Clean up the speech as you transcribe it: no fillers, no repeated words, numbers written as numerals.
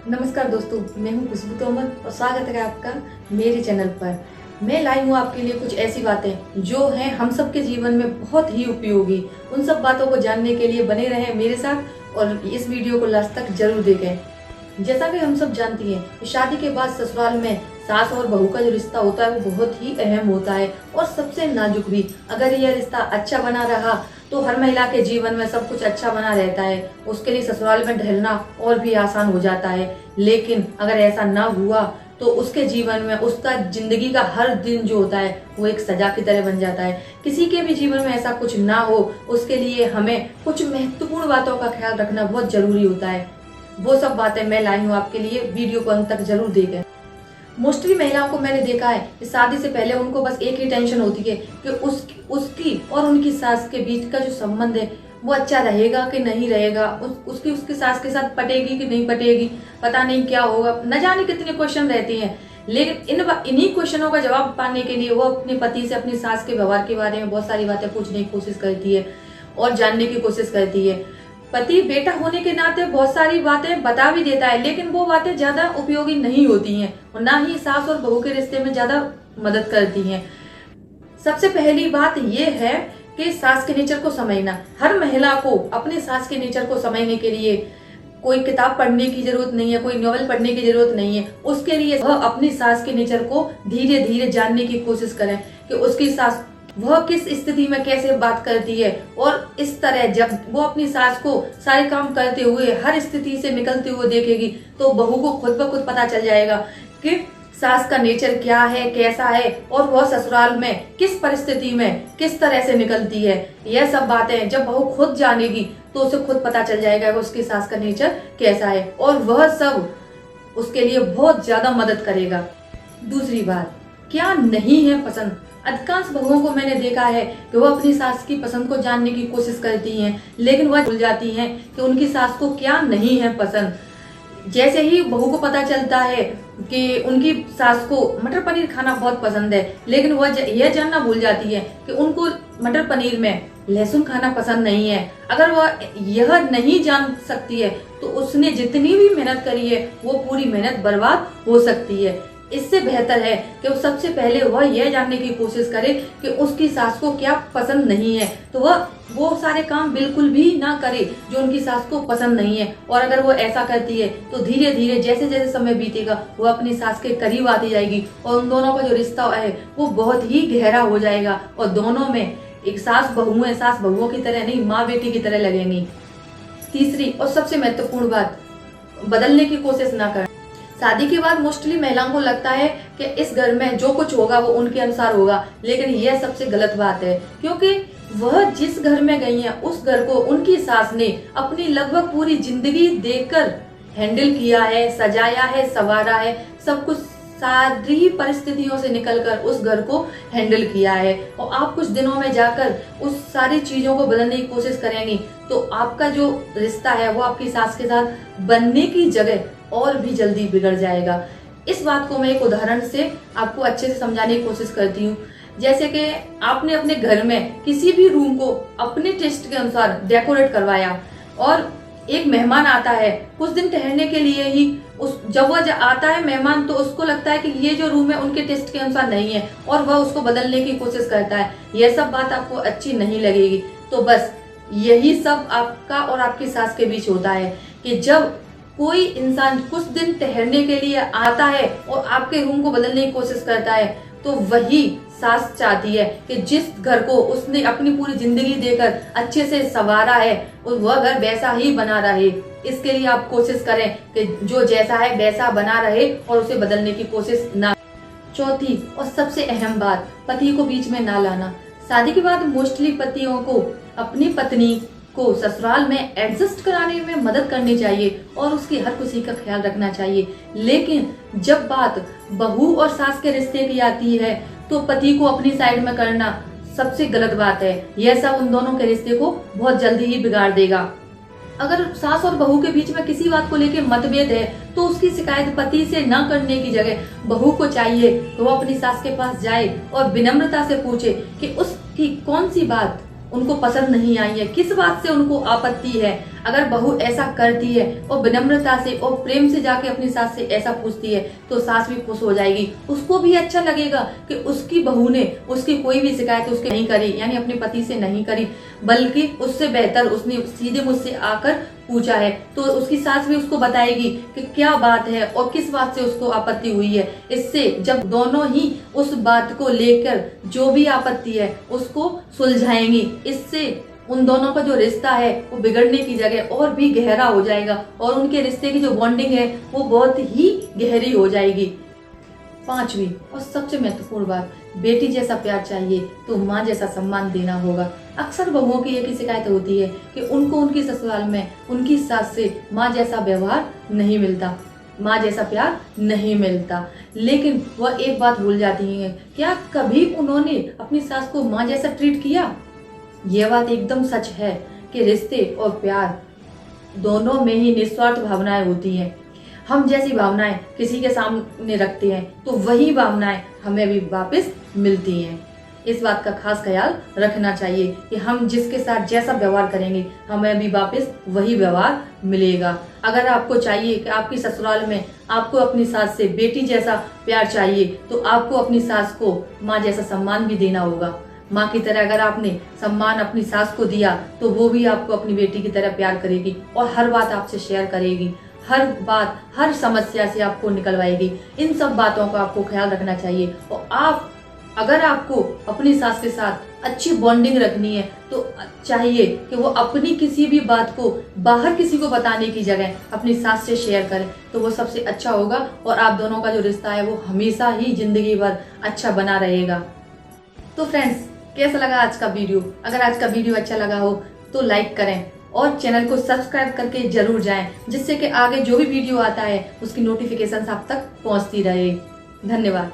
नमस्कार दोस्तों, मैं हूं खुशबू तोमर और स्वागत है आपका मेरे चैनल पर। मैं लाई हूं आपके लिए कुछ ऐसी बातें जो हैं हम सबके जीवन में बहुत ही उपयोगी। उन सब बातों को जानने के लिए बने रहें मेरे साथ और इस वीडियो को लास्ट तक जरूर देखें। जैसा कि हम सब जानती हैं कि शादी के बाद ससुराल में सास और बहू का जो रिश्ता होता है वो बहुत ही अहम होता है और सबसे नाजुक भी। अगर यह रिश्ता अच्छा बना रहा तो हर महिला के जीवन में सब कुछ अच्छा बना रहता है, उसके लिए ससुराल में ढलना और भी आसान हो जाता है। लेकिन अगर ऐसा ना हुआ तो उसके जीवन में उसका जिंदगी का हर दिन जो होता है वो एक सजा की तरह बन जाता है। किसी के भी जीवन में ऐसा कुछ ना हो उसके लिए हमें कुछ महत्वपूर्ण बातों का ख्याल रखना बहुत जरूरी होता है। वो सब बातें मैं लाई हूँ आपके लिए, वीडियो को अंत तक जरूर देखें। मोस्टली महिलाओं को मैंने देखा है कि शादी से पहले उनको बस एक ही टेंशन होती है कि उसकी और उनकी सास के बीच का जो संबंध है वो अच्छा रहेगा कि नहीं रहेगा, उसकी सास के साथ पटेगी कि नहीं पटेगी, पता नहीं क्या होगा, न जाने कितने क्वेश्चन रहते हैं। लेकिन इन्हीं क्वेश्चनों का जवाब पाने के लिए वो अपने पति से अपनी सास के व्यवहार के बारे में बहुत सारी बातें पूछने की कोशिश करती है और जानने की कोशिश करती है। पति बेटा होने के नाते बहुत सारी बातें बता भी देता है, लेकिन वो बातें ज्यादा उपयोगी नहीं होती हैं और ना ही सास और बहू के रिश्ते में ज्यादा मदद करती हैं। सबसे पहली बात ये है कि सास के नेचर को समझना। हर महिला को अपने सास के नेचर को समझने के लिए कोई किताब पढ़ने की जरूरत नहीं है, कोई नॉवल पढ़ने की जरूरत नहीं है। उसके लिए वह अपनी सास के नेचर को धीरे धीरे जानने की कोशिश करें कि उसकी सास वह किस स्थिति में कैसे बात करती है, और इस तरह जब वो अपनी सास को सारे काम करते हुए हर स्थिति से निकलते हुए देखेगी तो बहू को खुद ब खुद पता चल जाएगा कि सास का नेचर क्या है, कैसा है और वह ससुराल में किस परिस्थिति में किस तरह से निकलती है। यह सब बातें जब बहू खुद जानेगी तो उसे खुद पता चल जाएगा कि उसकी सास का नेचर कैसा है और वह सब उसके लिए बहुत ज्यादा मदद करेगा। दूसरी बात, क्या नहीं है पसंद। अधिकांश बहुओं को मैंने देखा है कि वो अपनी सास की पसंद को जानने की कोशिश करती हैं, लेकिन वह भूल जाती हैं कि उनकी सास को क्या नहीं है पसंद। जैसे ही बहू को पता चलता है कि उनकी सास को मटर पनीर खाना बहुत पसंद है, लेकिन वह यह जानना भूल जाती है कि उनको मटर पनीर में लहसुन खाना पसंद नहीं है। अगर वह यह नहीं जान सकती है तो उसने जितनी भी मेहनत करी है वो पूरी मेहनत बर्बाद हो सकती है। इससे बेहतर है कि वो सबसे पहले वह यह जानने की कोशिश करे कि उसकी सास को क्या पसंद नहीं है, तो वह वो सारे काम बिल्कुल भी ना करे जो उनकी सास को पसंद नहीं है। और अगर वो ऐसा करती है तो धीरे धीरे जैसे जैसे समय बीतेगा वो अपनी सास के करीब आती जाएगी और उन दोनों का जो रिश्ता है वो बहुत ही गहरा हो जाएगा और दोनों में एक सास बहुओं की तरह नहीं, माँ बेटी की तरह लगेंगी। तीसरी और सबसे महत्वपूर्ण बात, बदलने की कोशिश ना करें। शादी के बाद मोस्टली महिलाओं को लगता है कि इस घर में जो कुछ होगा वो उनके अनुसार होगा, लेकिन यह सबसे गलत बात है, क्योंकि वह जिस घर में गई है उस घर को उनकी सास ने अपनी लगभग पूरी जिंदगी देकर हैंडल किया है, सजाया है, संवारा है, सब कुछ सारी परिस्थितियों से निकलकर उस घर को हैंडल किया है। और आप कुछ दिनों में जाकर उस सारी चीजों को बदलने की कोशिश करेंगी तो आपका जो रिश्ता है वो आपकी सास के साथ बनने की जगह और भी जल्दी बिगड़ जाएगा। इस बात को मैं एक उदाहरण से आपको अच्छे से समझाने की कोशिश करती हूँ। जैसे कि आपने अपने घर में किसी भी रूम को अपने टेस्ट के अनुसार डेकोरेट करवाया और एक मेहमान आता है कुछ दिन ठहरने के लिए ही, जब वह आता है मेहमान तो उसको लगता है कि ये जो रूम है उनके टेस्ट के अनुसार नहीं है और वह उसको बदलने की कोशिश करता है। यह सब बात आपको अच्छी नहीं लगेगी। तो बस यही सब आपका और आपकी सास के बीच होता है कि जब कोई इंसान कुछ दिन ठहरने के लिए आता है और आपके रूम को बदलने की कोशिश करता है तो वही सास चाहती है कि जिस घर को उसने अपनी पूरी जिंदगी देकर अच्छे से संवारा है वह घर वैसा ही बना रहे। इसके लिए आप कोशिश करें कि जो जैसा है वैसा बना रहे और उसे बदलने की कोशिश ना। चौथी और सबसे अहम बात, पति को बीच में ना लाना। शादी के बाद मोस्टली पतियों को अपनी पत्नी को ससुराल में एडजस्ट कराने में मदद करनी चाहिए और उसकी हर खुशी का ख्याल रखना चाहिए, लेकिन जब बात बहू और सास के रिश्ते की आती है तो पति को अपनी साइड में करना सबसे गलत बात है। यह सब उन दोनों के रिश्ते को बहुत जल्दी ही बिगाड़ देगा। अगर सास और बहू के बीच में किसी बात को लेकर मतभेद है तो उसकी शिकायत पति से न करने की जगह बहू को चाहिए तो वो अपनी सास के पास जाए और विनम्रता से पूछे कि उसकी कौन सी बात उनको पसंद नहीं आई है, किस बात से उनको आपत्ति है। अगर बहू ऐसा करती है और विनम्रता से और प्रेम से जाके अपनी सास से ऐसा पूछती है तो सास भी खुश हो जाएगी, उसको भी अच्छा लगेगा कि उसकी बहू ने उसकी कोई भी शिकायत उसके नहीं करी, यानी अपने पति से नहीं करी, बल्कि उससे बेहतर उसने सीधे मुझसे आकर पूछा है। तो उसकी सास भी उसको बताएगी कि क्या बात है और किस बात से उसको आपत्ति हुई है। इससे जब दोनों ही उस बात को लेकर जो भी आपत्ति है उसको सुलझाएंगी, इससे उन दोनों का जो रिश्ता है वो बिगड़ने की जगह और भी गहरा हो जाएगा और उनके रिश्ते की जो बॉन्डिंग है वो बहुत ही गहरी हो जाएगी। पांचवी और सबसे महत्वपूर्ण बात, बेटी जैसा प्यार चाहिए तो माँ जैसा सम्मान देना होगा। अक्सर बहुओं की एक ही शिकायत होती है कि उनको उनकी ससुराल में उनकी सास से माँ जैसा व्यवहार नहीं मिलता, माँ जैसा प्यार नहीं मिलता। लेकिन वह एक बात भूल जाती है, क्या कभी उन्होंने अपनी सास को माँ जैसा ट्रीट किया? यह बात एकदम सच है कि रिश्ते और प्यार दोनों में ही निस्वार्थ भावनाएं होती हैं। हम जैसी भावनाएं किसी के सामने रखते हैं तो वही भावनाएं हमें भी वापस मिलती हैं। इस बात का खास ख्याल रखना चाहिए कि हम जिसके साथ जैसा व्यवहार करेंगे हमें भी वापस वही व्यवहार मिलेगा। अगर आपको चाहिए कि आपकी ससुराल में आपको अपनी सास से बेटी जैसा प्यार चाहिए तो आपको अपनी सास को माँ जैसा सम्मान भी देना होगा। माँ की तरह अगर आपने सम्मान अपनी सास को दिया तो वो भी आपको अपनी बेटी की तरह प्यार करेगी और हर बात आपसे शेयर करेगी, हर बात हर समस्या से आपको निकलवाएगी। इन सब बातों का आपको ख्याल रखना चाहिए। और अगर आपको अपनी सास के साथ अच्छी बॉन्डिंग रखनी है तो चाहिए कि वो अपनी किसी भी बात को बाहर किसी को बताने की जगह अपनी सास से शेयर करें, तो वो सबसे अच्छा होगा और आप दोनों का जो रिश्ता है वो हमेशा ही जिंदगी भर अच्छा बना रहेगा। तो फ्रेंड्स, कैसा लगा आज का वीडियो? अगर आज का वीडियो अच्छा लगा हो तो लाइक करें और चैनल को सब्सक्राइब करके जरूर जाएं, जिससे कि आगे जो भी वीडियो आता है उसकी नोटिफिकेशन आप तक पहुंचती रहे। धन्यवाद।